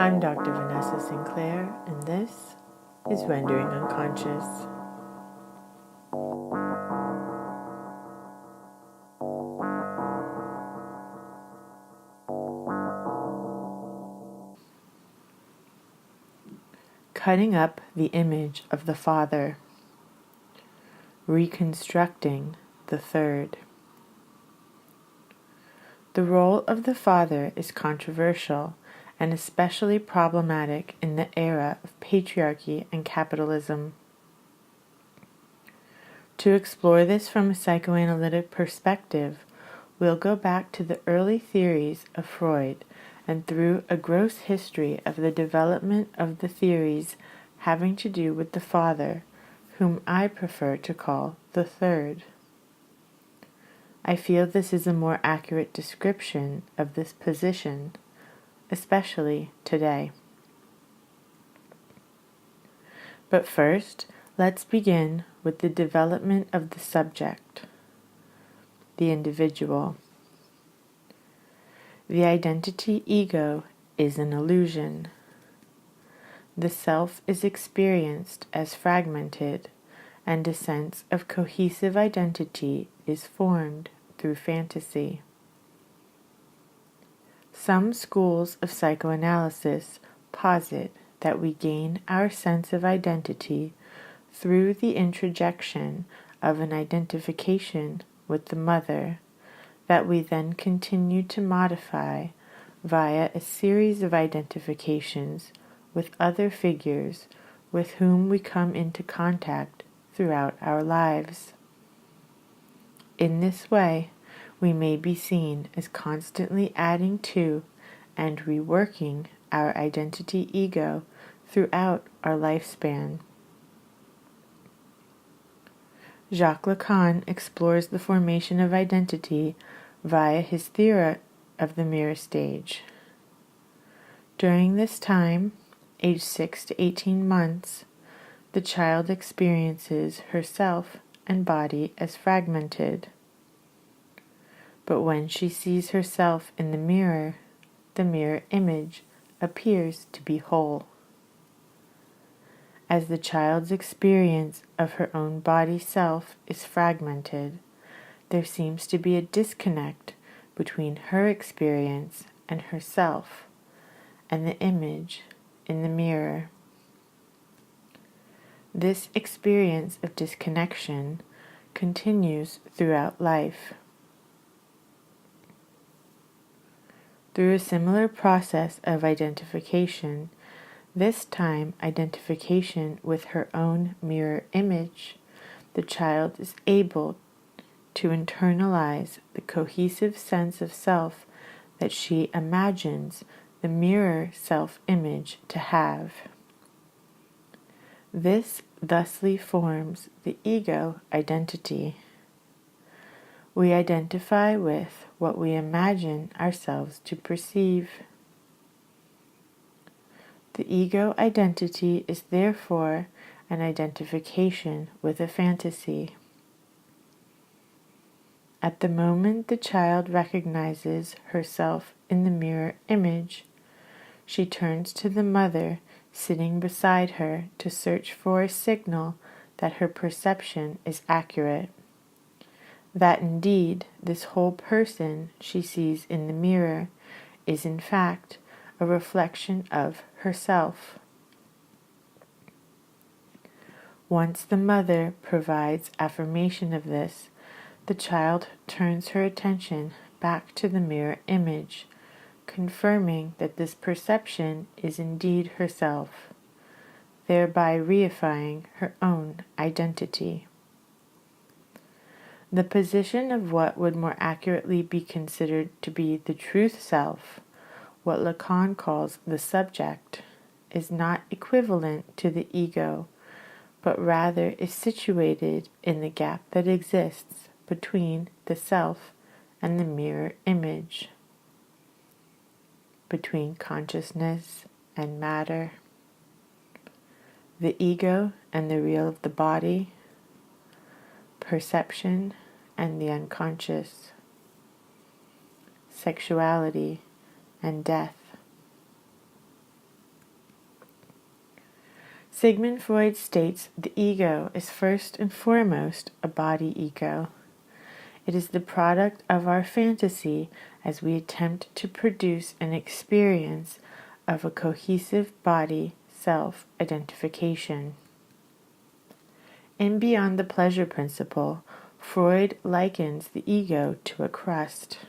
I'm Dr. Vanessa Sinclair, and this is Rendering Unconscious. Cutting up the image of the Father. Reconstructing the Third. The role of the Father is controversial and especially problematic in the era of patriarchy and capitalism. To explore this from a psychoanalytic perspective, we'll go back to the early theories of Freud and through a gross history of the development of the theories having to do with the Father, whom I prefer to call the Third. I feel this is a more accurate description of this position, especially today. But first, let's begin with the development of the subject, the individual. The identity ego is an illusion. The self is experienced as fragmented, and a sense of cohesive identity is formed through fantasy. Some schools of psychoanalysis posit that we gain our sense of identity through the introjection of an identification with the mother that we then continue to modify via a series of identifications with other figures with whom we come into contact throughout our lives. In this way, we may be seen as constantly adding to and reworking our identity ego throughout our lifespan. Jacques Lacan explores the formation of identity via his theory of the mirror stage. During this time, aged 6 to 18 months, the child experiences herself and body as fragmented. But when she sees herself in the mirror image appears to be whole. As the child's experience of her own body self is fragmented, there seems to be a disconnect between her experience and herself and the image in the mirror. This experience of disconnection continues throughout life. Through a similar process of identification, this time identification with her own mirror image, the child is able to internalize the cohesive sense of self that she imagines the mirror self-image to have. This thusly forms the ego identity. We identify with what we imagine ourselves to perceive. The ego identity is therefore an identification with a fantasy. At the moment the child recognizes herself in the mirror image, she turns to the mother sitting beside her to search for a signal that her perception is accurate, that indeed this whole person she sees in the mirror is in fact a reflection of herself. Once the mother provides affirmation of this, the child turns her attention back to the mirror image, confirming that this perception is indeed herself, thereby reifying her own identity. The position of what would more accurately be considered to be the truth self, what Lacan calls the subject, is not equivalent to the ego, but rather is situated in the gap that exists between the self and the mirror image, between consciousness and matter, the ego and the real of the body, perception and the unconscious, sexuality and death. Sigmund Freud states the ego is first and foremost a body ego. It is the product of our fantasy as we attempt to produce an experience of a cohesive body self-identification. In Beyond the Pleasure Principle, Freud likens the ego to a crust.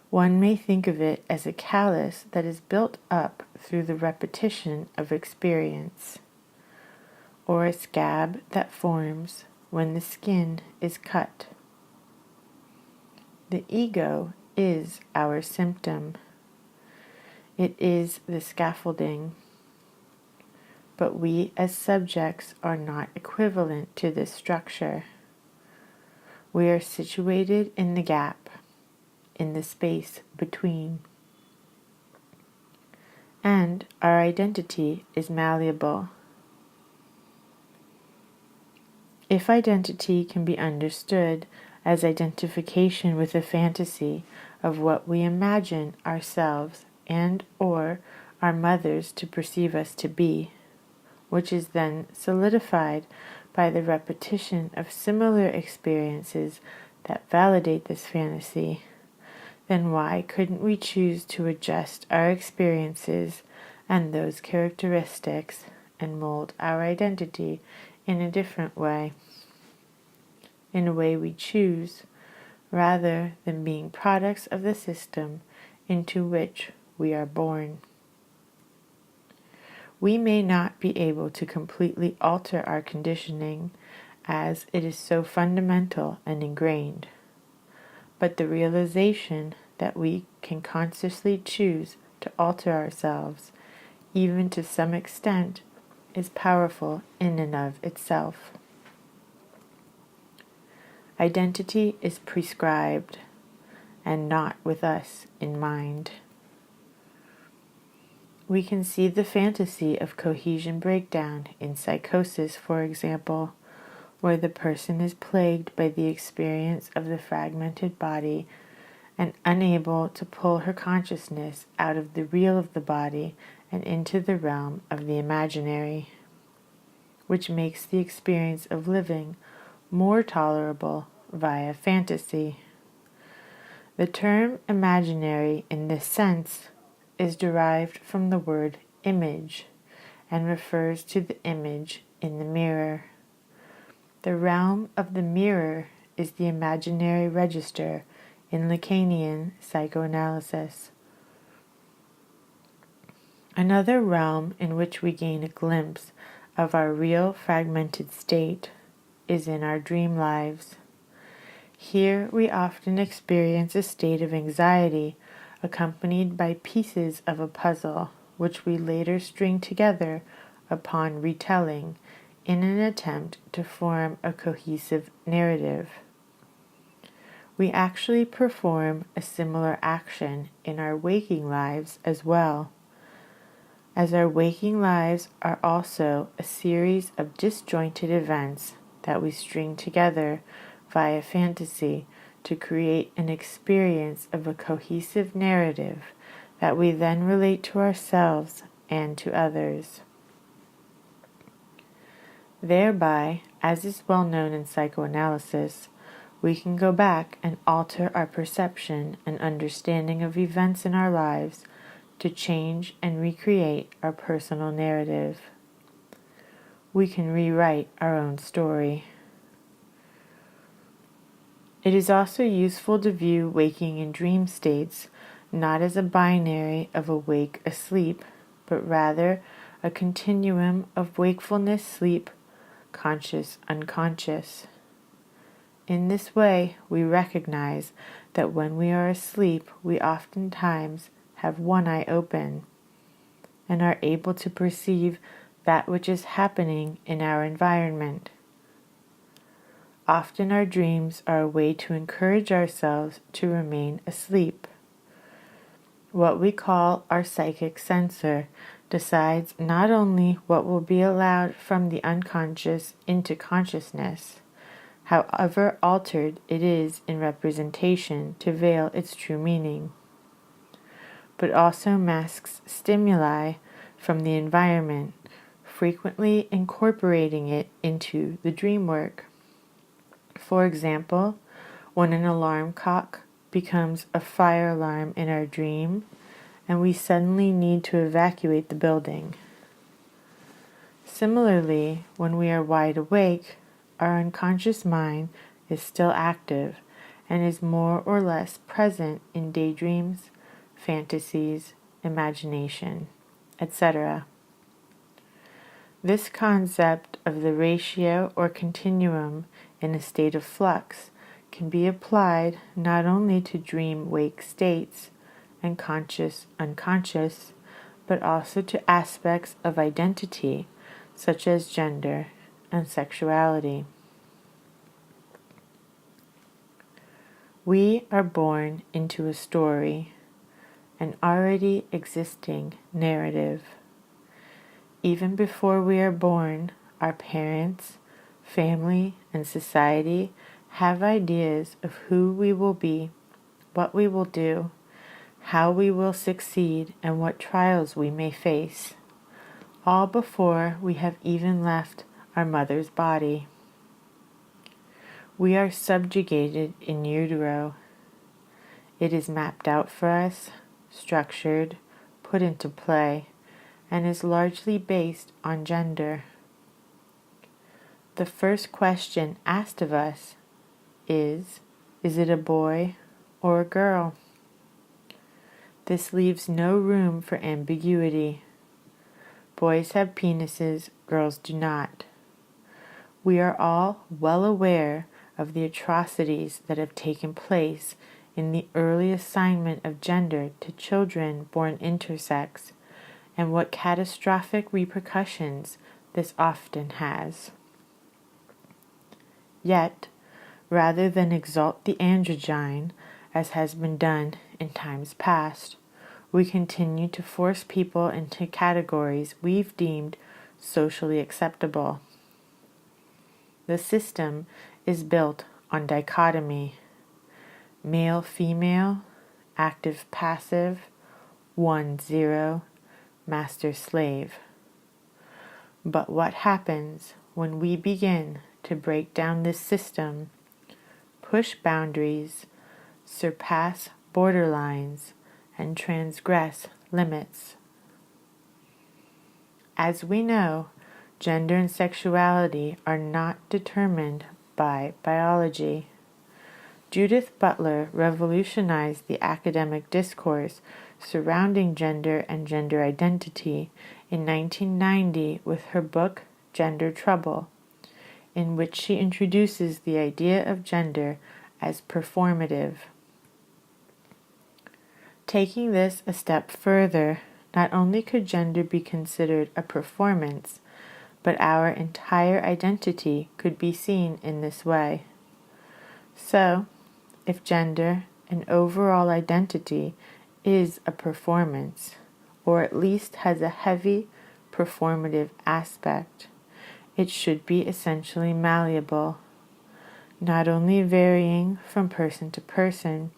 One may think of it as a callus that is built up through the repetition of experience, or a scab that forms when the skin is cut. The ego is our symptom. It is the scaffolding. But we as subjects are not equivalent to this structure. We are situated in the gap, in the space between. And our identity is malleable. If identity can be understood as identification with a fantasy of what we imagine ourselves and or our mothers to perceive us to be, which is then solidified by the repetition of similar experiences that validate this fantasy, then why couldn't we choose to adjust our experiences and those characteristics and mold our identity in a different way, in a way we choose, rather than being products of the system into which we are born? We may not be able to completely alter our conditioning, as it is so fundamental and ingrained, but the realization that we can consciously choose to alter ourselves, even to some extent, is powerful in and of itself. Identity is prescribed, and not with us in mind. We can see the fantasy of cohesion breakdown in psychosis, for example, where the person is plagued by the experience of the fragmented body and unable to pull her consciousness out of the real of the body and into the realm of the imaginary, which makes the experience of living more tolerable via fantasy. The term imaginary in this sense is derived from the word image and refers to the image in the mirror. The realm of the mirror is the imaginary register in Lacanian psychoanalysis. Another realm in which we gain a glimpse of our real fragmented state is in our dream lives. Here we often experience a state of anxiety accompanied by pieces of a puzzle which we later string together upon retelling in an attempt to form a cohesive narrative. We actually perform a similar action in our waking lives as well, as our waking lives are also a series of disjointed events that we string together via fantasy to create an experience of a cohesive narrative that we then relate to ourselves and to others. Thereby, as is well known in psychoanalysis, we can go back and alter our perception and understanding of events in our lives to change and recreate our personal narrative. We can rewrite our own story. It is also useful to view waking and dream states not as a binary of awake-asleep, but rather a continuum of wakefulness-sleep, conscious-unconscious. In this way, we recognize that when we are asleep, we oftentimes have one eye open and are able to perceive that which is happening in our environment. Often our dreams are a way to encourage ourselves to remain asleep. What we call our psychic censor decides not only what will be allowed from the unconscious into consciousness, however altered it is in representation to veil its true meaning, but also masks stimuli from the environment frequently incorporating it into the dream work. For example, when an alarm clock becomes a fire alarm in our dream, and we suddenly need to evacuate the building. Similarly, when we are wide awake, our unconscious mind is still active and is more or less present in daydreams, fantasies, imagination, etc. This concept of the ratio or continuum in a state of flux can be applied not only to dream-wake states and conscious-unconscious, but also to aspects of identity such as gender and sexuality. We are born into a story, an already existing narrative. Even before we are born, our parents, family, and society have ideas of who we will be, what we will do, how we will succeed, and what trials we may face, all before we have even left our mother's body. We are subjugated in utero. It is mapped out for us, structured, put into play, and is largely based on gender. The first question asked of us is it a boy or a girl? This leaves no room for ambiguity. Boys have penises, girls do not. We are all well aware of the atrocities that have taken place in the early assignment of gender to children born intersex, and what catastrophic repercussions this often has. Yet, rather than exalt the androgyne, as has been done in times past, we continue to force people into categories we've deemed socially acceptable. The system is built on dichotomy: male-female, active-passive, 1-0, master-slave. But what happens when we begin to break down this system, push boundaries, surpass borderlines, and transgress limits? As we know, gender and sexuality are not determined by biology. Judith Butler revolutionized the academic discourse surrounding gender and gender identity in 1990 with her book Gender Trouble, in which she introduces the idea of gender as performative. Taking this a step further, not only could gender be considered a performance, but our entire identity could be seen in this way. So, if gender, an overall identity, is a performance, or at least has a heavy performative aspect, it should be essentially malleable, not only varying from person to person,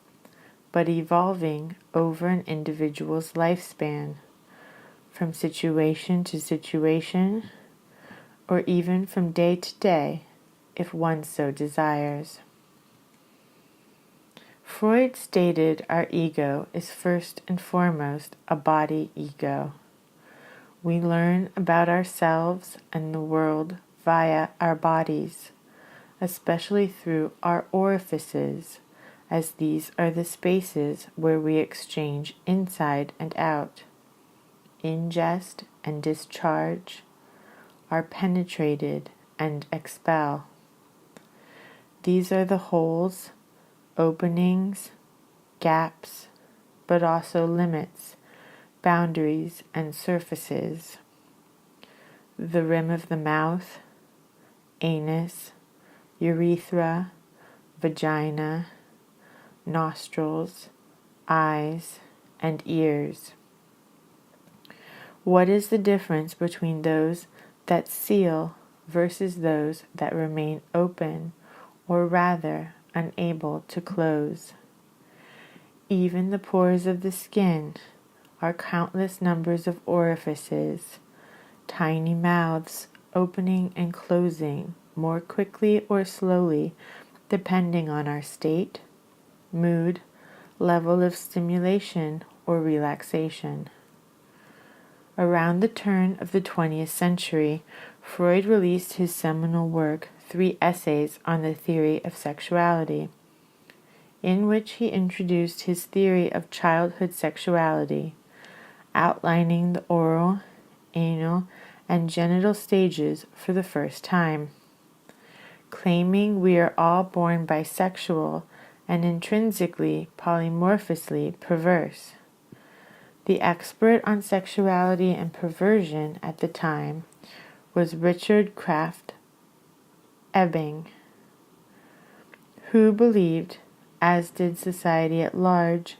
but evolving over an individual's lifespan, from situation to situation, or even from day to day, if one so desires. Freud stated our ego is first and foremost a body ego. We learn about ourselves and the world via our bodies, especially through our orifices, as these are the spaces where we exchange inside and out, ingest and discharge, are penetrated and expel. These are the holes, openings, gaps, but also limits, boundaries, and surfaces. The rim of the mouth, anus, urethra, vagina, nostrils, eyes, and ears. What is the difference between those that seal versus those that remain open, or rather unable to close? Even the pores of the skin are countless numbers of orifices, tiny mouths opening and closing more quickly or slowly depending on our state, mood, level of stimulation or relaxation. Around the turn of the 20th century, Freud released his seminal work, 3 Essays on the Theory of Sexuality, in which he introduced his theory of childhood sexuality, outlining the oral, anal, and genital stages for the first time, claiming we are all born bisexual and intrinsically polymorphously perverse. The expert on sexuality and perversion at the time was Richard Kraft Ebing, who believed, as did society at large,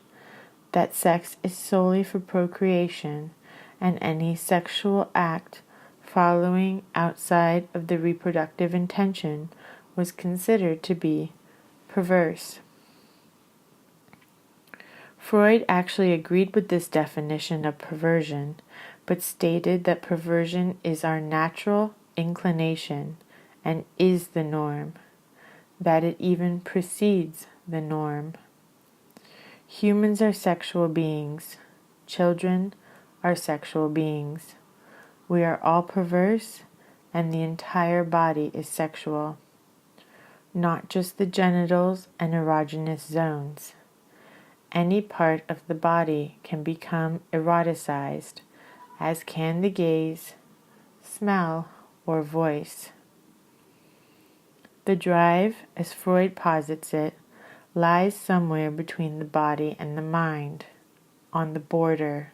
that sex is solely for procreation, and any sexual act following outside of the reproductive intention was considered to be perverse. Freud actually agreed with this definition of perversion, but stated that perversion is our natural inclination and is the norm, that it even precedes the norm. Humans are sexual beings. Children are sexual beings. We are all perverse, and the entire body is sexual, not just the genitals and erogenous zones. Any part of the body can become eroticized, as can the gaze, smell, or voice. The drive, as Freud posits it, lies somewhere between the body and the mind, on the border.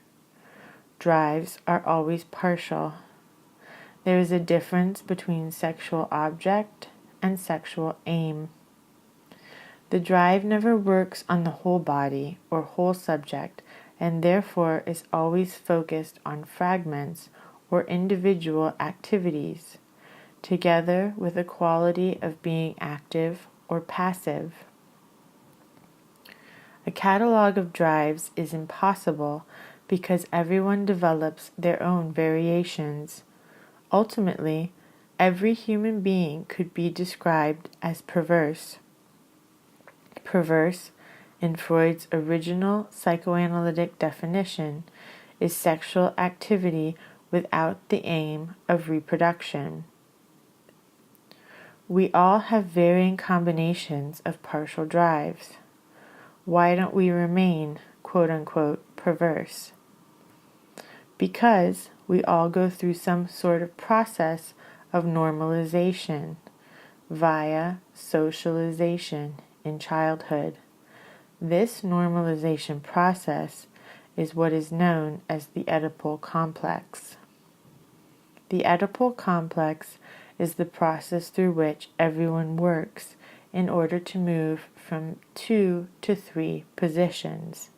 Drives are always partial. There is a difference between sexual object and sexual aim. The drive never works on the whole body or whole subject, and therefore is always focused on fragments or individual activities, together with a quality of being active or passive. A catalogue of drives is impossible because everyone develops their own variations. Ultimately, every human being could be described as perverse. Perverse, in Freud's original psychoanalytic definition, is sexual activity without the aim of reproduction. We all have varying combinations of partial drives. Why don't we remain, quote-unquote, perverse? Because we all go through some sort of process of normalization via socialization in childhood. This normalization process is what is known as the Oedipal complex. The Oedipal complex is the process through which everyone works in order to move from 2 to 3 positions.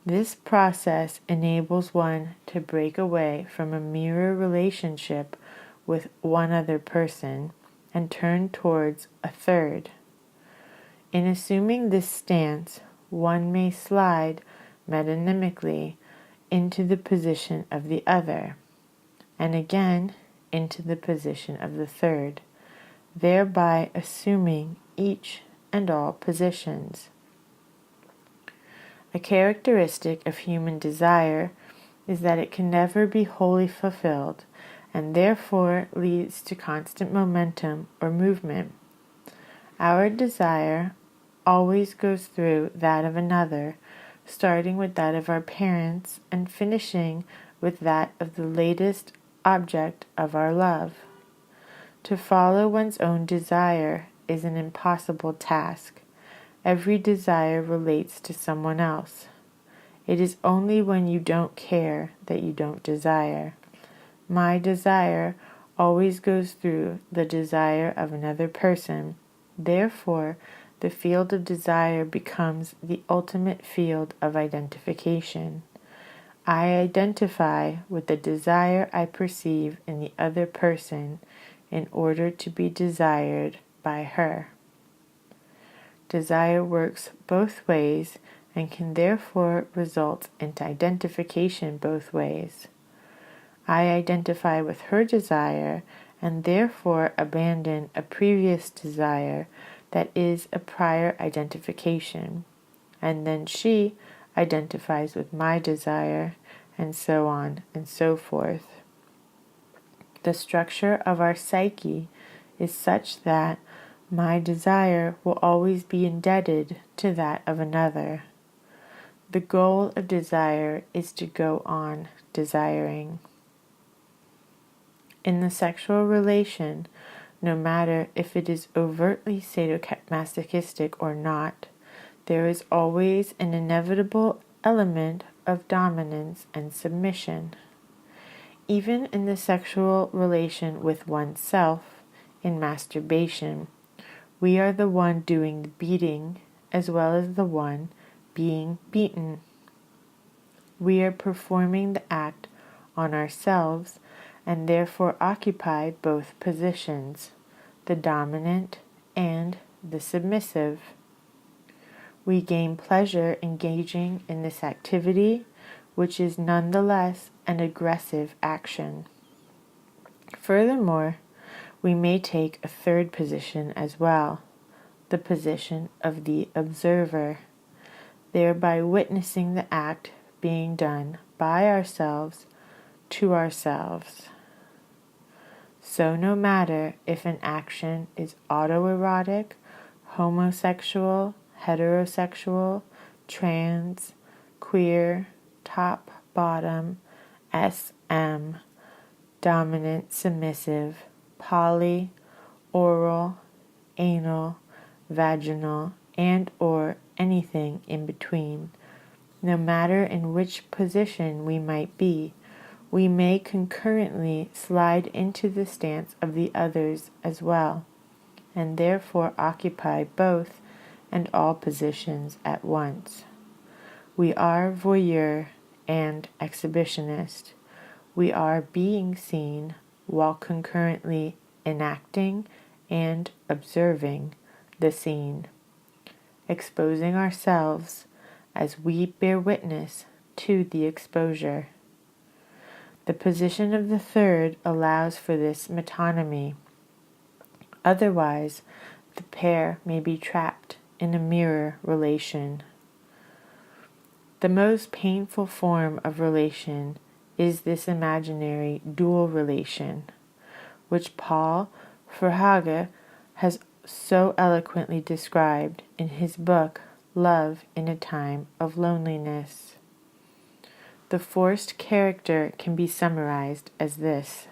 This process enables one to break away from a mirror relationship with one other person and turn towards a third. In assuming this stance, one may slide metonymically into the position of the other, and again into the position of the third, thereby assuming each and all positions. A characteristic of human desire is that it can never be wholly fulfilled, and therefore leads to constant momentum or movement. Our desire always goes through that of another, starting with that of our parents and finishing with that of the latest object of our love. To follow one's own desire is an impossible task. Every desire relates to someone else. It is only when you don't care that you don't desire. My desire always goes through the desire of another person. Therefore, the field of desire becomes the ultimate field of identification. I identify with the desire I perceive in the other person in order to be desired by her. Desire works both ways and can therefore result in identification both ways. I identify with her desire and therefore abandon a previous desire that is a prior identification. And then she identifies with my desire, and so on and so forth. The structure of our psyche is such that my desire will always be indebted to that of another. The goal of desire is to go on desiring. In the sexual relation, no matter if it is overtly sadomasochistic or not, there is always an inevitable element of dominance and submission. Even in the sexual relation with oneself, in masturbation, we are the one doing the beating as well as the one being beaten. We are performing the act on ourselves and therefore occupy both positions, the dominant and the submissive. We gain pleasure engaging in this activity, which is nonetheless an aggressive action. Furthermore, we may take a third position as well, the position of the observer, thereby witnessing the act being done by ourselves to ourselves. So no matter if an action is autoerotic, homosexual, heterosexual, trans, queer, top, bottom, SM, dominant, submissive, poly, oral, anal, vaginal, and or anything in between. No matter in which position we might be, we may concurrently slide into the stance of the others as well, and therefore occupy both and all positions at once. We are voyeur and exhibitionist. We are being seen while concurrently enacting and observing the scene, exposing ourselves as we bear witness to the exposure. The position of the third allows for this metonymy. Otherwise, the pair may be trapped in a mirror relation. The most painful form of relation is this imaginary dual relation, which Paul Verhaeghe has so eloquently described in his book, Love in a Time of Loneliness. The forced character can be summarized as this: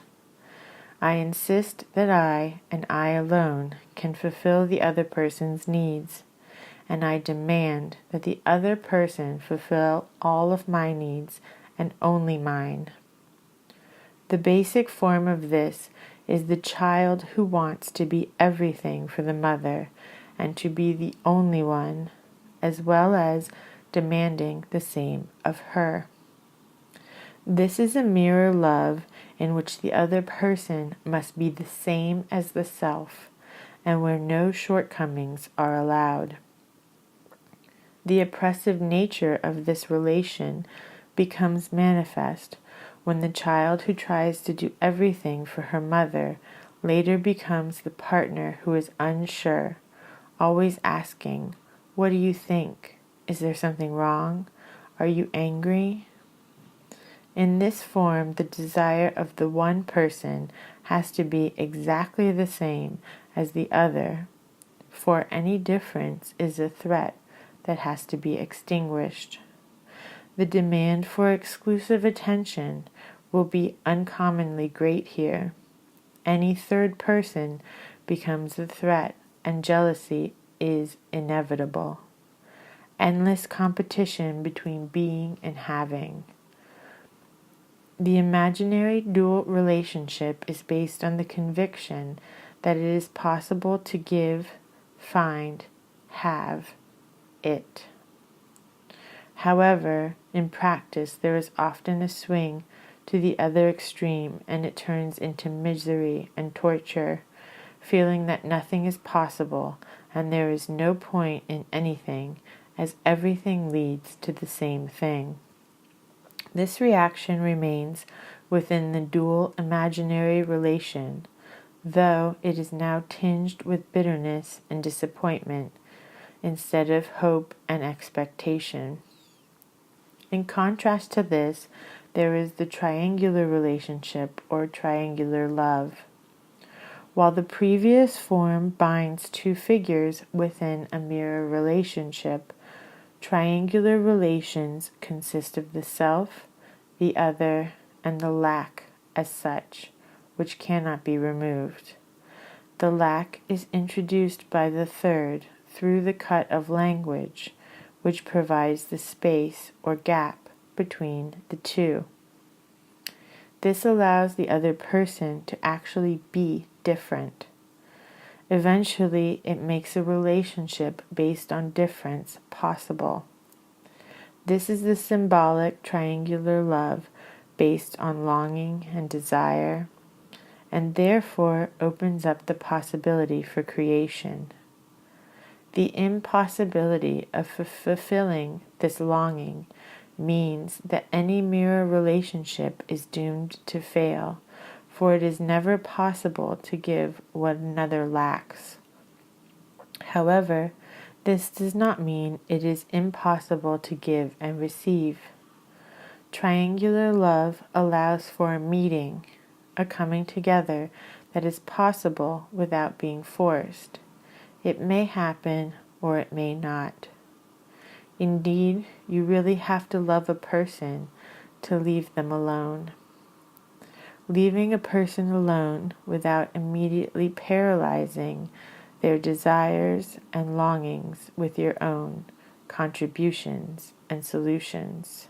I insist that I, and I alone, can fulfill the other person's needs, and I demand that the other person fulfill all of my needs and only mine. The basic form of this is the child who wants to be everything for the mother and to be the only one, as well as demanding the same of her. This is a mirror love in which the other person must be the same as the self, and where no shortcomings are allowed. The oppressive nature of this relation becomes manifest when the child who tries to do everything for her mother later becomes the partner who is unsure, always asking, "What do you think? Is there something wrong? Are you angry?" In this form, the desire of the one person has to be exactly the same as the other, for any difference is a threat that has to be extinguished. The demand for exclusive attention will be uncommonly great here. Any third person becomes a threat, and jealousy is inevitable. Endless competition between being and having. The imaginary dual relationship is based on the conviction that it is possible to give, find, have it. However, in practice, there is often a swing to the other extreme, and it turns into misery and torture, feeling that nothing is possible and there is no point in anything, as everything leads to the same thing. This reaction remains within the dual imaginary relation, though it is now tinged with bitterness and disappointment instead of hope and expectation. In contrast to this, there is the triangular relationship or triangular love. While the previous form binds two figures within a mirror relationship, triangular relations consist of the self, the other, and the lack as such, which cannot be removed. The lack is introduced by the third through the cut of language, which provides the space or gap between the two. This allows the other person to actually be different. Eventually, it makes a relationship based on difference possible. This is the symbolic triangular love based on longing and desire, and therefore opens up the possibility for creation. The impossibility of fulfilling this longing means that any mirror relationship is doomed to fail, for it is never possible to give what another lacks. However, this does not mean it is impossible to give and receive. Triangular love allows for a meeting, a coming together that is possible without being forced. It may happen or it may not. Indeed, you really have to love a person to leave them alone. Leaving a person alone without immediately paralyzing their desires and longings with your own contributions and solutions.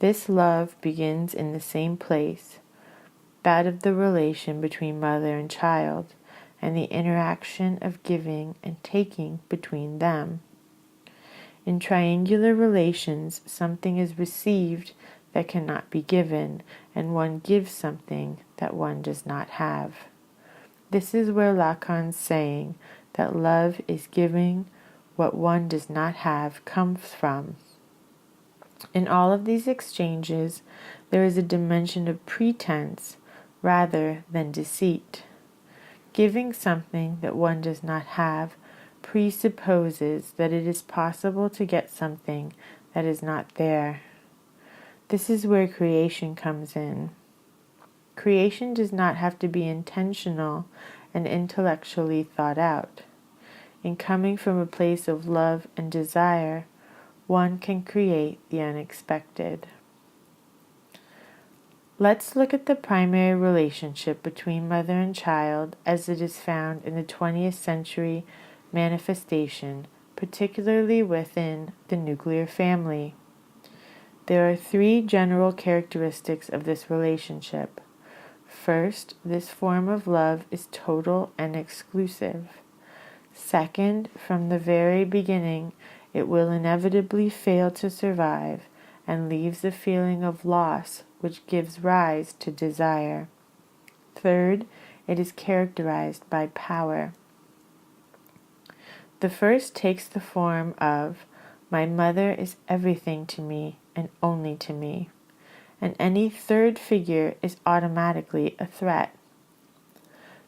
This love begins in the same place, that of the relation between mother and child, and the interaction of giving and taking between them. In triangular relations, something is received that cannot be given, and one gives something that one does not have. This is where Lacan's saying that love is giving what one does not have comes from. In all of these exchanges, there is a dimension of pretense rather than deceit. Giving something that one does not have presupposes that it is possible to get something that is not there. This is where creation comes in. Creation does not have to be intentional and intellectually thought out. In coming from a place of love and desire, one can create the unexpected. Let's look at the primary relationship between mother and child as it is found in the 20th century manifestation, particularly within the nuclear family. There are three general characteristics of this relationship. First, this form of love is total and exclusive. Second, from the very beginning, it will inevitably fail to survive and leaves a feeling of loss which gives rise to desire. Third, it is characterized by power. The first takes the form of, my mother is everything to me and only to me, and any third figure is automatically a threat.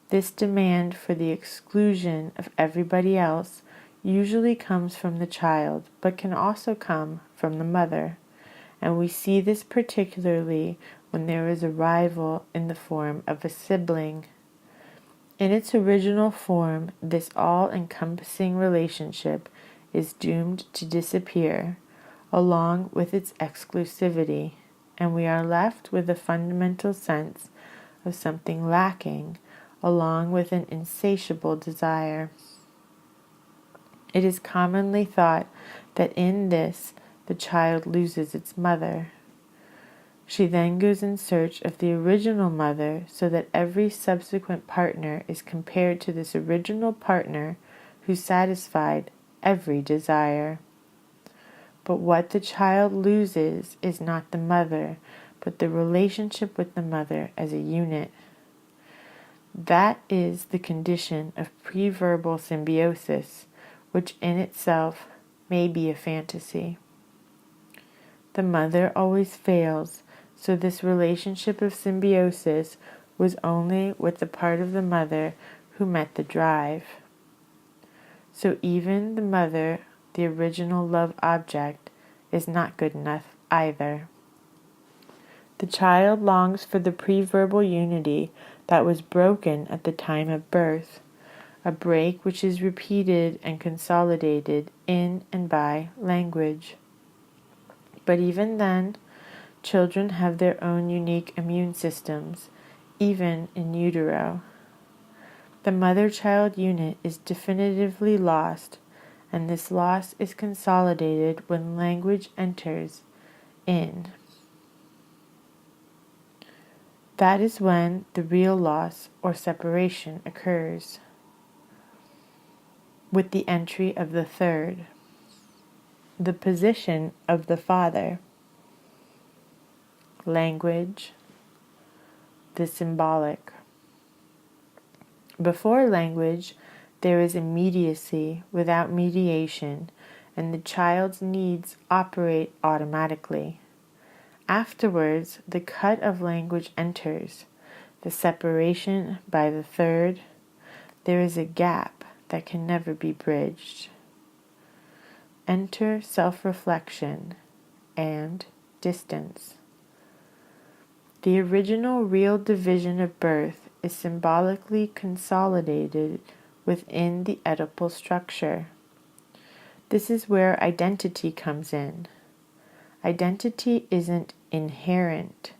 This demand for the exclusion of everybody else usually comes from the child, but can also come from the mother, and we see this particularly when there is a rival in the form of a sibling. In its original form, this all-encompassing relationship is doomed to disappear, along with its exclusivity, and we are left with a fundamental sense of something lacking, along with an insatiable desire. It is commonly thought that in this the child loses its mother. She then goes in search of the original mother so that every subsequent partner is compared to this original partner who satisfied every desire. But what the child loses is not the mother, but the relationship with the mother as a unit. That is the condition of preverbal symbiosis, which in itself may be a fantasy. The mother always fails, So this relationship of symbiosis was only with the part of the mother who met the drive. So even the mother, the original love object, is not good enough either. The child longs for the pre-verbal unity that was broken at the time of birth, a break which is repeated and consolidated in and by language. But even then, children have their own unique immune systems, even in utero. The mother-child unit is definitively lost, and this loss is consolidated when language enters in. That is when the real loss or separation occurs, with the entry of the third, the position of the father, language, the symbolic. Before language, there is immediacy without mediation, and the child's needs operate automatically. Afterwards, the cut of language enters, the separation by the third. There is a gap that can never be bridged. Enter self-reflection and distance. The original real division of birth is symbolically consolidated within the Oedipal structure. This is where identity comes in. Identity isn't inherent.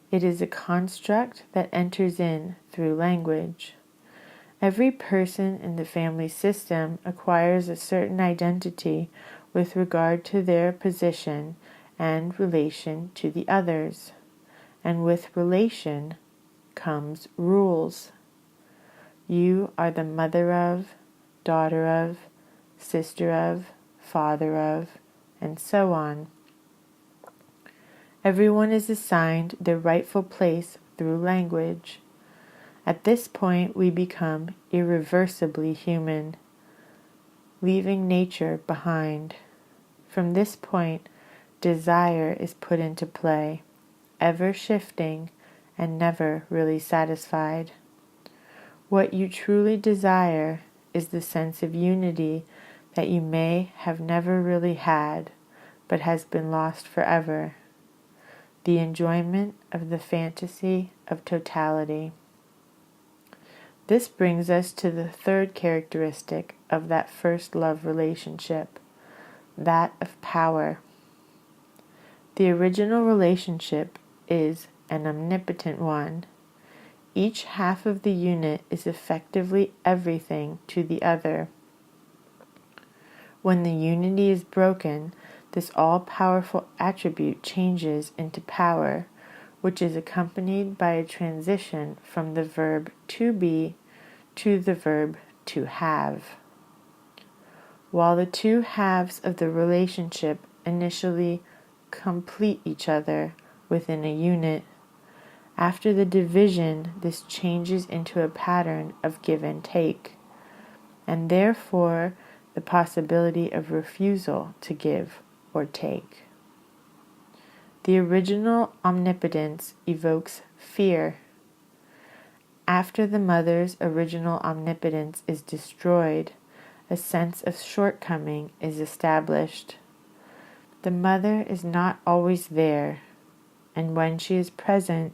It is a construct that enters in through language. Every person in the family system acquires a certain identity with regard to their position and relation to the others. And with relation comes rules. You are the mother of, daughter of, sister of, father of, and so on. Everyone is assigned their rightful place through language. At this point, we become irreversibly human, leaving nature behind. From this point, desire is put into play, ever shifting and never really satisfied. What you truly desire is the sense of unity that you may have never really had, but has been lost forever. The enjoyment of the fantasy of totality. This brings us to the third characteristic of that first love relationship, that of power. The original relationship is an omnipotent one. Each half of the unit is effectively everything to the other. When the unity is broken, this all-powerful attribute changes into power, which is accompanied by a transition from the verb to be to the verb to have. While the two halves of the relationship initially complete each other within a unit, after the division, this changes into a pattern of give and take, and therefore the possibility of refusal to give or take. The original omnipotence evokes fear. After the mother's original omnipotence is destroyed, a sense of shortcoming is established. The mother is not always there, and when she is present,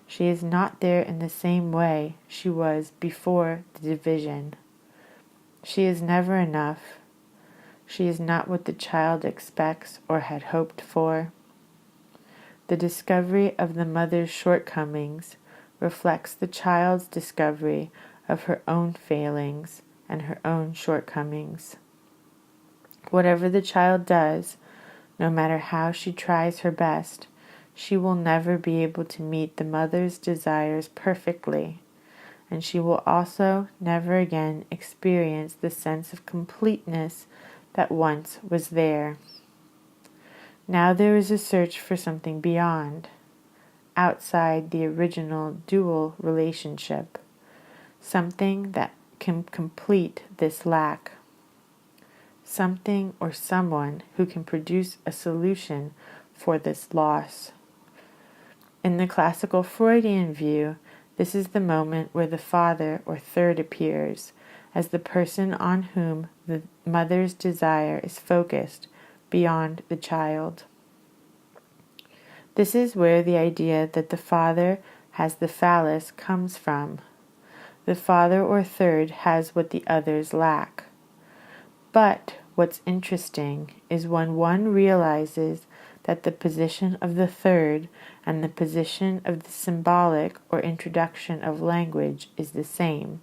she is not there in the same way she was before the division. She is never enough. She is not what the child expects or had hoped for. The discovery of the mother's shortcomings reflects the child's discovery of her own failings and her own shortcomings. Whatever the child does, no matter how she tries her best, she will never be able to meet the mother's desires perfectly, and she will also never again experience the sense of completeness that once was there. Now there is a search for something beyond, outside the original dual relationship, something that can complete this lack, something or someone who can produce a solution for this loss. In the classical Freudian view, this is the moment where the father or third appears as the person on whom the mother's desire is focused beyond the child. This is where the idea that the father has the phallus comes from. The father or third has what the others lack. But what's interesting is when one realizes that the position of the third and the position of the symbolic or introduction of language is the same.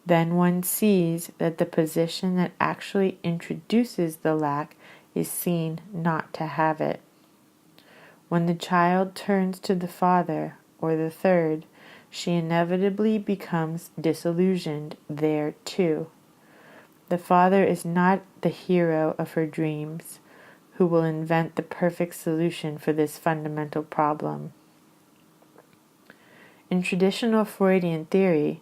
Then one sees that the position that actually introduces the lack is seen not to have it. When the child turns to the father, or the third, she inevitably becomes disillusioned there too. The father is not the hero of her dreams, who will invent the perfect solution for this fundamental problem. In traditional Freudian theory,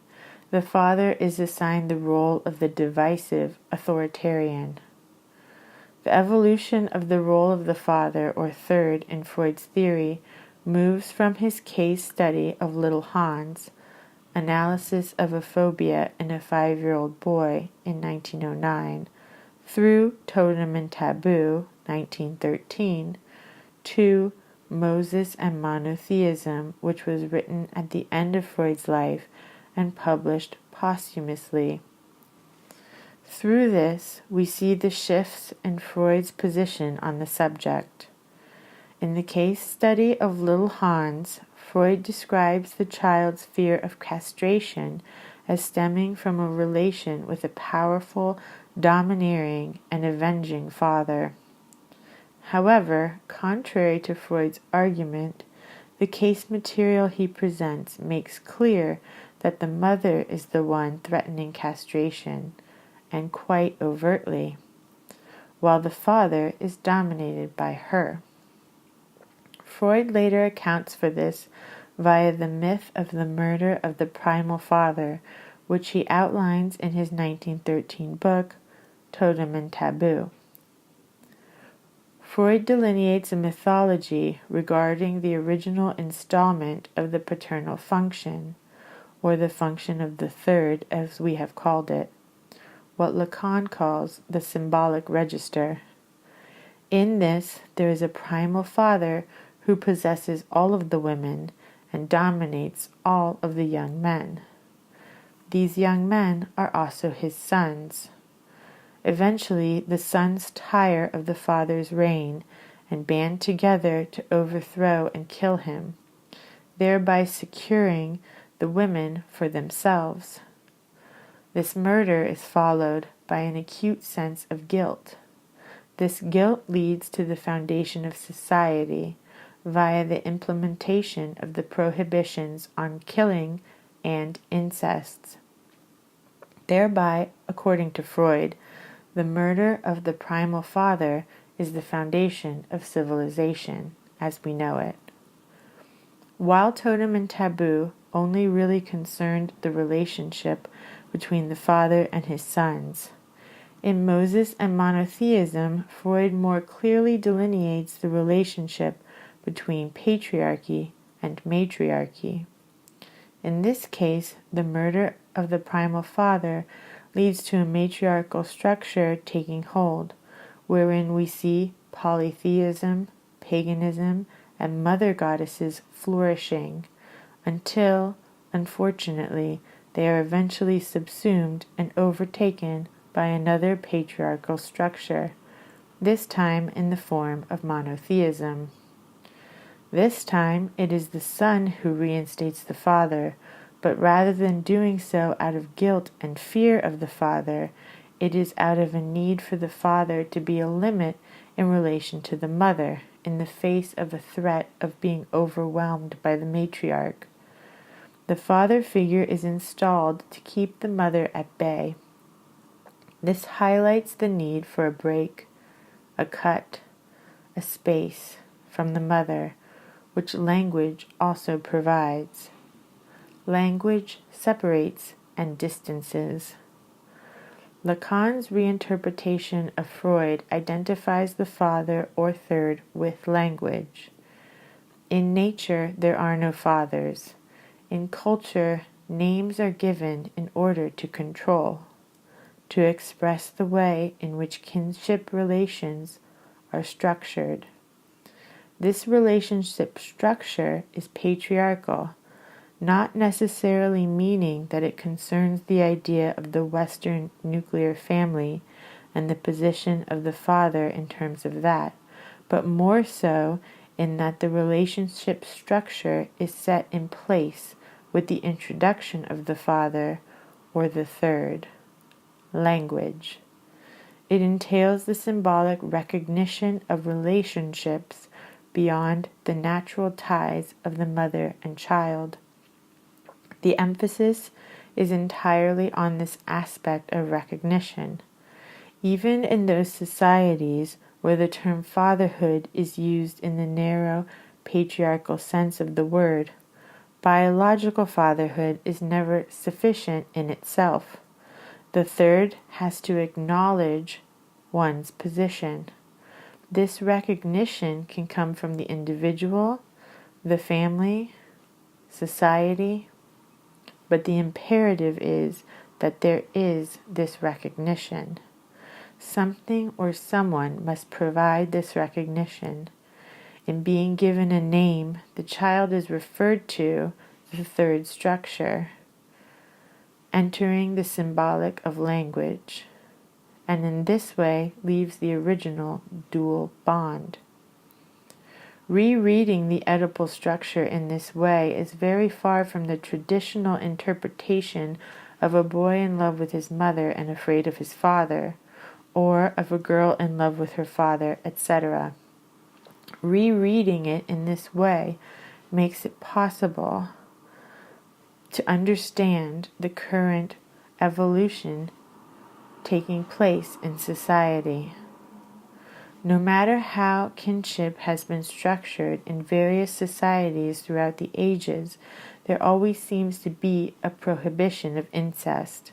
the father is assigned the role of the divisive authoritarian. The evolution of the role of the father or third in Freud's theory moves from his case study of little Hans, analysis of a phobia in a 5-year-old boy in 1909, through Totem and Taboo, 1913, to Moses and Monotheism, which was written at the end of Freud's life and published posthumously. Through this, we see the shifts in Freud's position on the subject. In the case study of little Hans, Freud describes the child's fear of castration as stemming from a relation with a powerful, domineering, and avenging father. However, contrary to Freud's argument, the case material he presents makes clear that the mother is the one threatening castration, and quite overtly, while the father is dominated by her. Freud later accounts for this via the myth of the murder of the primal father, which he outlines in his 1913 book, Totem and Taboo. Freud delineates a mythology regarding the original installment of the paternal function, or the function of the third, as we have called it, what Lacan calls the symbolic register. In this, there is a primal father who possesses all of the women and dominates all of the young men. These young men are also his sons. Eventually, the sons tire of the father's reign and band together to overthrow and kill him, thereby securing the women for themselves. This murder is followed by an acute sense of guilt. This guilt leads to the foundation of society via the implementation of the prohibitions on killing and incests. Thereby, according to Freud, the murder of the primal father is the foundation of civilization as we know it. While Totem and Taboo only really concerned the relationship between the father and his sons, in Moses and Monotheism, Freud more clearly delineates the relationship between patriarchy and matriarchy. In this case, the murder of the primal father leads to a matriarchal structure taking hold, wherein we see polytheism, paganism, and mother goddesses flourishing, until, unfortunately, they are eventually subsumed and overtaken by another patriarchal structure, this time in the form of monotheism. This time it is the son who reinstates the father, but rather than doing so out of guilt and fear of the father, it is out of a need for the father to be a limit in relation to the mother, in the face of a threat of being overwhelmed by the matriarch. The father figure is installed to keep the mother at bay. This highlights the need for a break, a cut, a space from the mother, which language also provides. Language separates and distances. Lacan's reinterpretation of Freud identifies the father or third with language. In nature, there are no fathers. In culture, names are given in order to control, to express the way in which kinship relations are structured. This relationship structure is patriarchal, not necessarily meaning that it concerns the idea of the Western nuclear family and the position of the father in terms of that, but more so in that the relationship structure is set in place with the introduction of the father or the third. Language. It entails the symbolic recognition of relationships beyond the natural ties of the mother and child. The emphasis is entirely on this aspect of recognition. Even in those societies where the term fatherhood is used in the narrow patriarchal sense of the word, biological fatherhood is never sufficient in itself. The third has to acknowledge one's position. This recognition can come from the individual, the family, society, but the imperative is that there is this recognition. Something or someone must provide this recognition. In being given a name, the child is referred to the third structure, entering the symbolic of language, and in this way leaves the original dual bond. Rereading the Oedipal structure in this way is very far from the traditional interpretation of a boy in love with his mother and afraid of his father, or of a girl in love with her father, etc. Rereading it in this way makes it possible to understand the current evolution taking place in society. No matter how kinship has been structured in various societies throughout the ages, there always seems to be a prohibition of incest.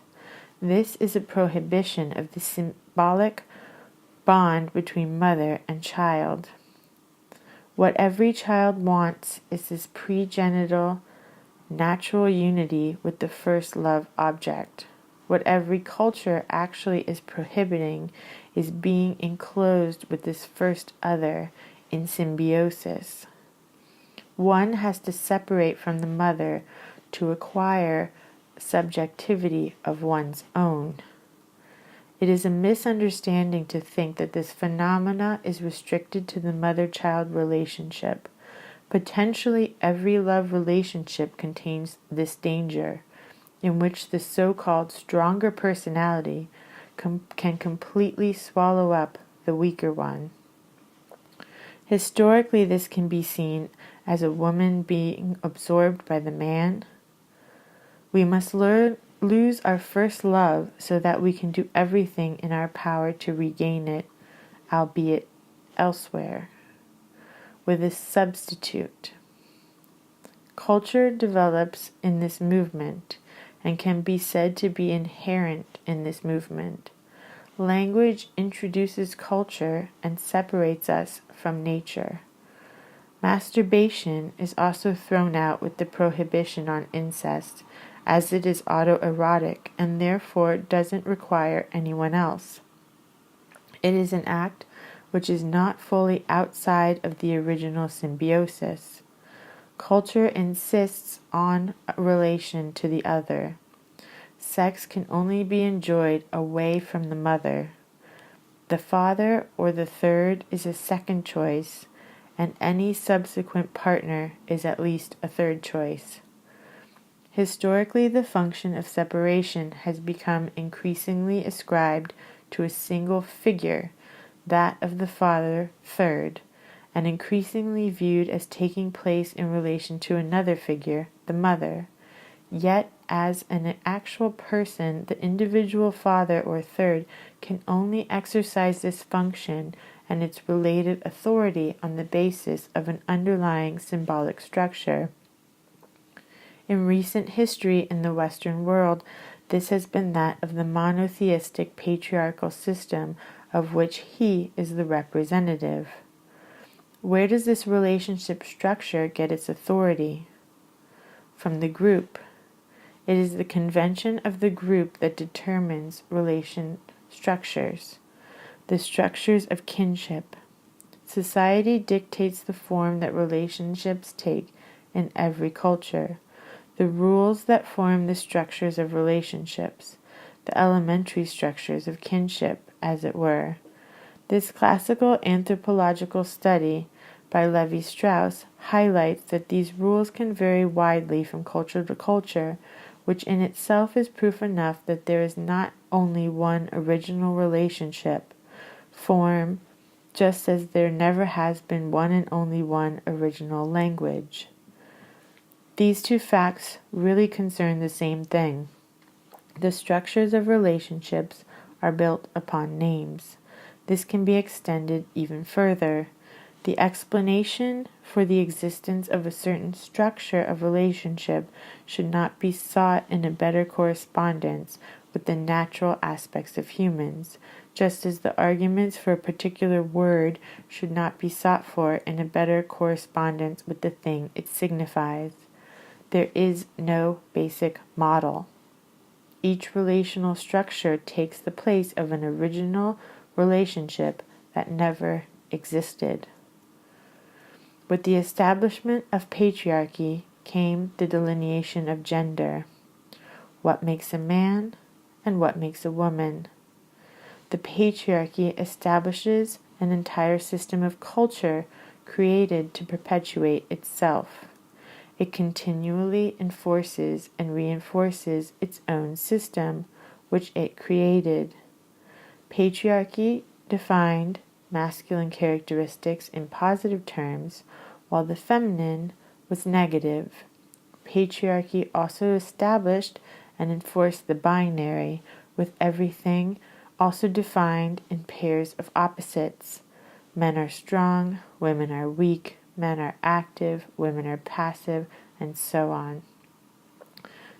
This is a prohibition of the symbolic bond between mother and child. What every child wants is this pregenital, natural unity with the first love object. What every culture actually is prohibiting is being enclosed with this first other in symbiosis. One has to separate from the mother to acquire subjectivity of one's own. It is a misunderstanding to think that this phenomena is restricted to the mother-child relationship. Potentially every love relationship contains this danger, in which the so-called stronger personality can completely swallow up the weaker one. Historically, this can be seen as a woman being absorbed by the man. We must lose our first love so that we can do everything in our power to regain it, albeit elsewhere, with a substitute. Culture develops in this movement and can be said to be inherent in this movement. Language introduces culture and separates us from nature. Masturbation is also thrown out with the prohibition on incest, as it is autoerotic and therefore doesn't require anyone else. It is an act which is not fully outside of the original symbiosis. Culture insists on a relation to the other. Sex can only be enjoyed away from the mother. The father or the third is a second choice, and any subsequent partner is at least a third choice. Historically, the function of separation has become increasingly ascribed to a single figure, that of the father, third, and increasingly viewed as taking place in relation to another figure, the mother. Yet, as an actual person, the individual father or third can only exercise this function and its related authority on the basis of an underlying symbolic structure. In recent history in the Western world, this has been that of the monotheistic patriarchal system of which he is the representative. Where does this relationship structure get its authority? From the group. It is the convention of the group that determines relation structures, the structures of kinship. Society dictates the form that relationships take in every culture, the rules that form the structures of relationships, the elementary structures of kinship, as it were. This classical anthropological study by Levi-Strauss highlights that these rules can vary widely from culture to culture, which in itself is proof enough that there is not only one original relationship form, just as there never has been one and only one original language. These two facts really concern the same thing. The structures of relationships are built upon names. This can be extended even further. The explanation for the existence of a certain structure of relationship should not be sought in a better correspondence with the natural aspects of humans, just as the arguments for a particular word should not be sought for in a better correspondence with the thing it signifies. There is no basic model. Each relational structure takes the place of an original relationship that never existed. With the establishment of patriarchy came the delineation of gender. What makes a man and what makes a woman? The patriarchy establishes an entire system of culture created to perpetuate itself. It continually enforces and reinforces its own system, which it created. Patriarchy defined masculine characteristics in positive terms, while the feminine was negative. Patriarchy also established and enforced the binary, with everything also defined in pairs of opposites. Men are strong, women are weak, men are active, women are passive, and so on.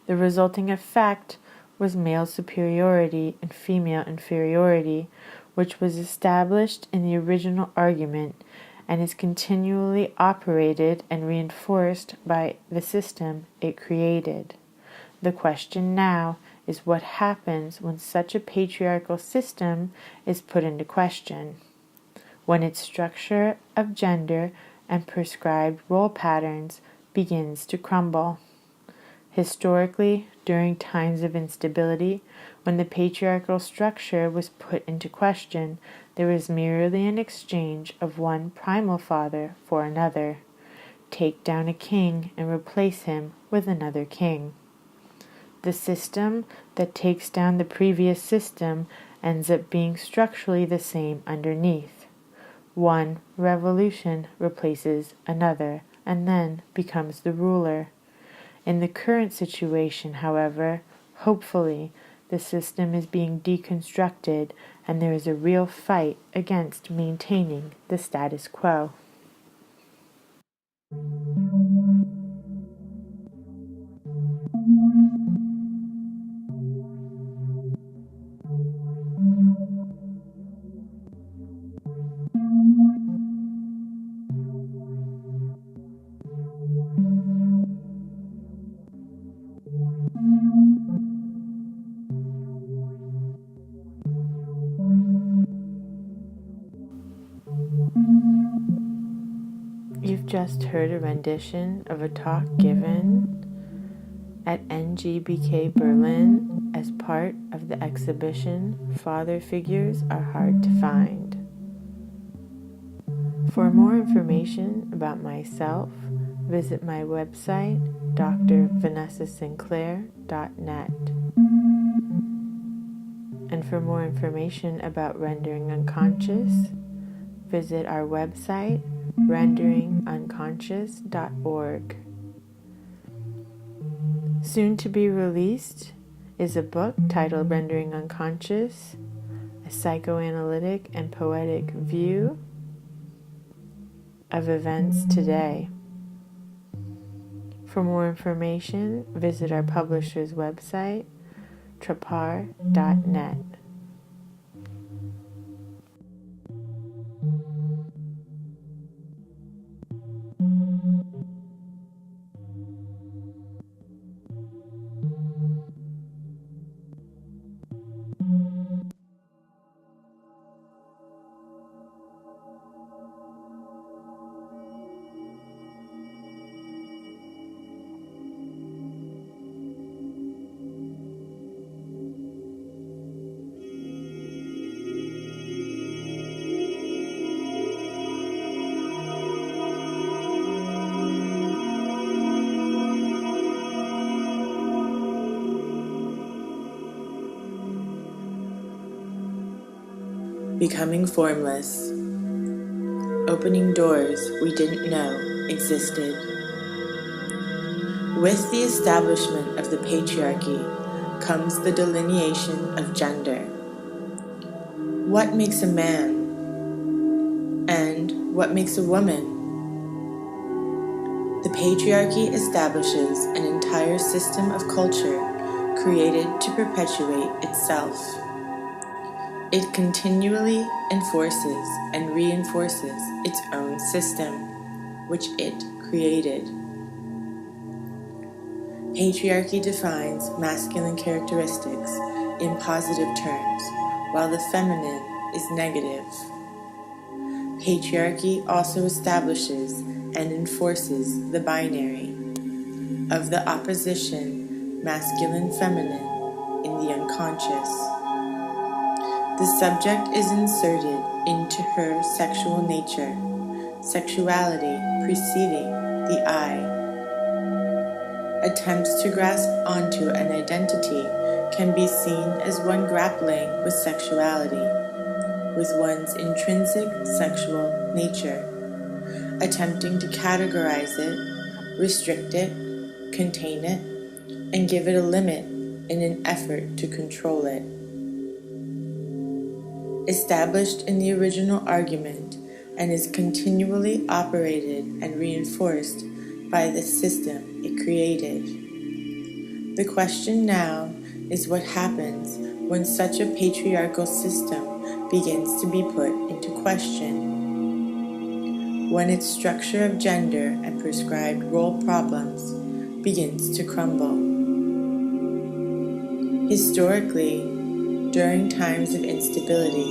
The resulting effect was male superiority and female inferiority, which was established in the original argument and is continually operated and reinforced by the system it created. The question now is what happens when such a patriarchal system is put into question, when its structure of gender and prescribed role patterns begins to crumble. Historically, during times of instability, when the patriarchal structure was put into question, there was merely an exchange of one primal father for another. Take down a king and replace him with another king. The system that takes down the previous system ends up being structurally the same underneath. One revolution replaces another and then becomes the ruler. In the current situation, however, hopefully, the system is being deconstructed and there is a real fight against maintaining the status quo. You've just heard a rendition of a talk given at NGBK Berlin as part of the exhibition Father Figures Are Hard to Find. For more information about myself, visit my website, drvanessasinclair.net. And for more information about rendering unconscious, visit our website, renderingunconscious.org. Soon to be released is a book titled Rendering Unconscious, a psychoanalytic and poetic view of events today. For more information, visit our publisher's website, Trapart.net. becoming formless, opening doors we didn't know existed. With the establishment of the patriarchy comes the delineation of gender. What makes a man? And what makes a woman? The patriarchy establishes an entire system of culture created to perpetuate itself. It continually enforces and reinforces its own system, which it created. Patriarchy defines masculine characteristics in positive terms, while the feminine is negative. Patriarchy also establishes and enforces the binary of the opposition masculine-feminine in the unconscious. The subject is inserted into her sexual nature, sexuality preceding the I. Attempts to grasp onto an identity can be seen as one grappling with sexuality, with one's intrinsic sexual nature, attempting to categorize it, restrict it, contain it, and give it a limit in an effort to control it. Established in the original argument and is continually operated and reinforced by the system it created. The question now is what happens when such a patriarchal system begins to be put into question, when its structure of gender and prescribed role problems begins to crumble. Historically, during times of instability,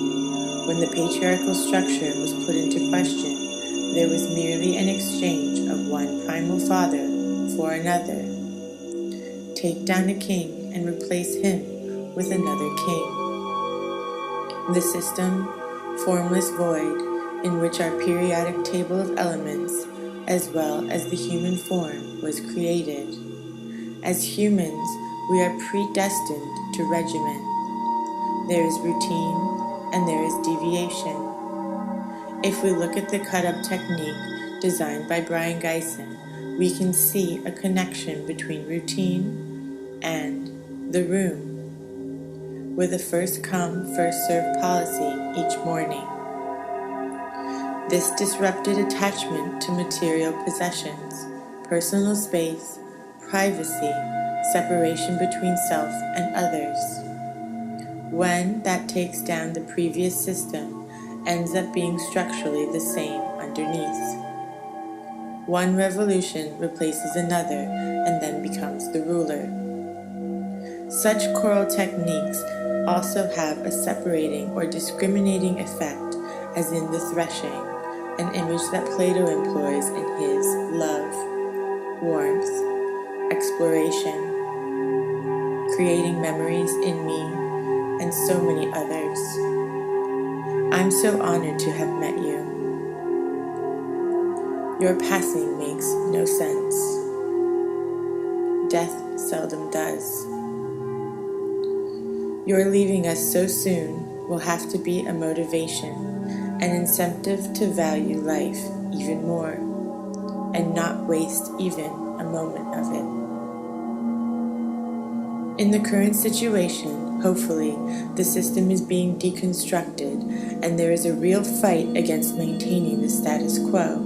when the patriarchal structure was put into question, there was merely an exchange of one primal father for another. Take down a king and replace him with another king. The system, formless void, in which our periodic table of elements, as well as the human form, was created. As humans, we are predestined to regimen. There is routine and there is deviation. If we look at the cut-up technique designed by Brian Geisen, we can see a connection between routine and the room, with a first-come, first-served policy each morning. This disrupted attachment to material possessions, personal space, privacy, separation between self and others. When that takes down the previous system, ends up being structurally the same underneath. One revolution replaces another and then becomes the ruler. Such choral techniques also have a separating or discriminating effect, as in the threshing, an image that Plato employs in his Love, Warmth, Exploration, Creating Memories in Me, and so many others. I'm so honored to have met you. Your passing makes no sense. Death seldom does. Your leaving us so soon will have to be a motivation, an incentive to value life even more, and not waste even a moment of it. In the current situation, hopefully, the system is being deconstructed and there is a real fight against maintaining the status quo.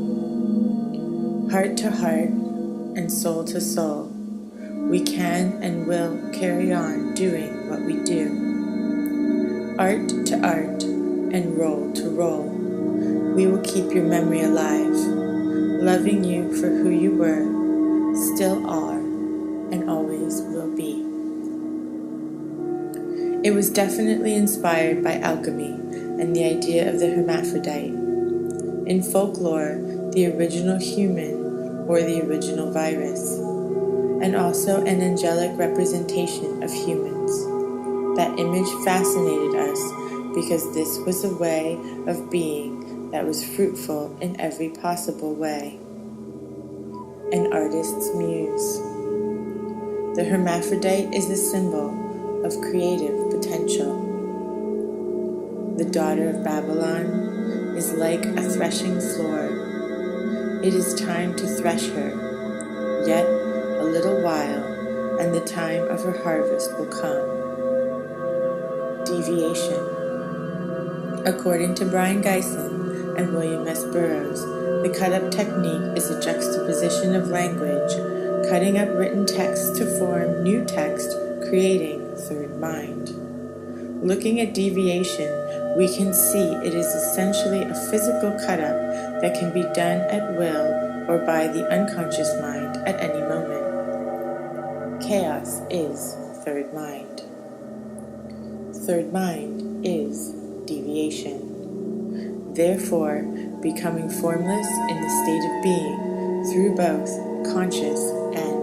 Heart to heart and soul to soul, we can and will carry on doing what we do. Art to art and role to role, we will keep your memory alive, loving you for who you were, still are, and always will be. It was definitely inspired by alchemy and the idea of the hermaphrodite. In folklore, the original human or the original virus, and also an angelic representation of humans. That image fascinated us because this was a way of being that was fruitful in every possible way. An artist's muse. The hermaphrodite is a symbol of creative potential. the daughter of Babylon, is like a threshing floor. It is time to thresh her. Yet a little while, and the time of her harvest will come. Deviation. According to Brian Geisen and William S. Burroughs, the cut-up technique is a juxtaposition of language, cutting up written text to form new text, creating third mind. Looking at deviation, we can see it is essentially a physical cut-up that can be done at will or by the unconscious mind at any moment. Chaos is third mind. Third mind is deviation. Therefore, becoming formless in the state of being through both conscious and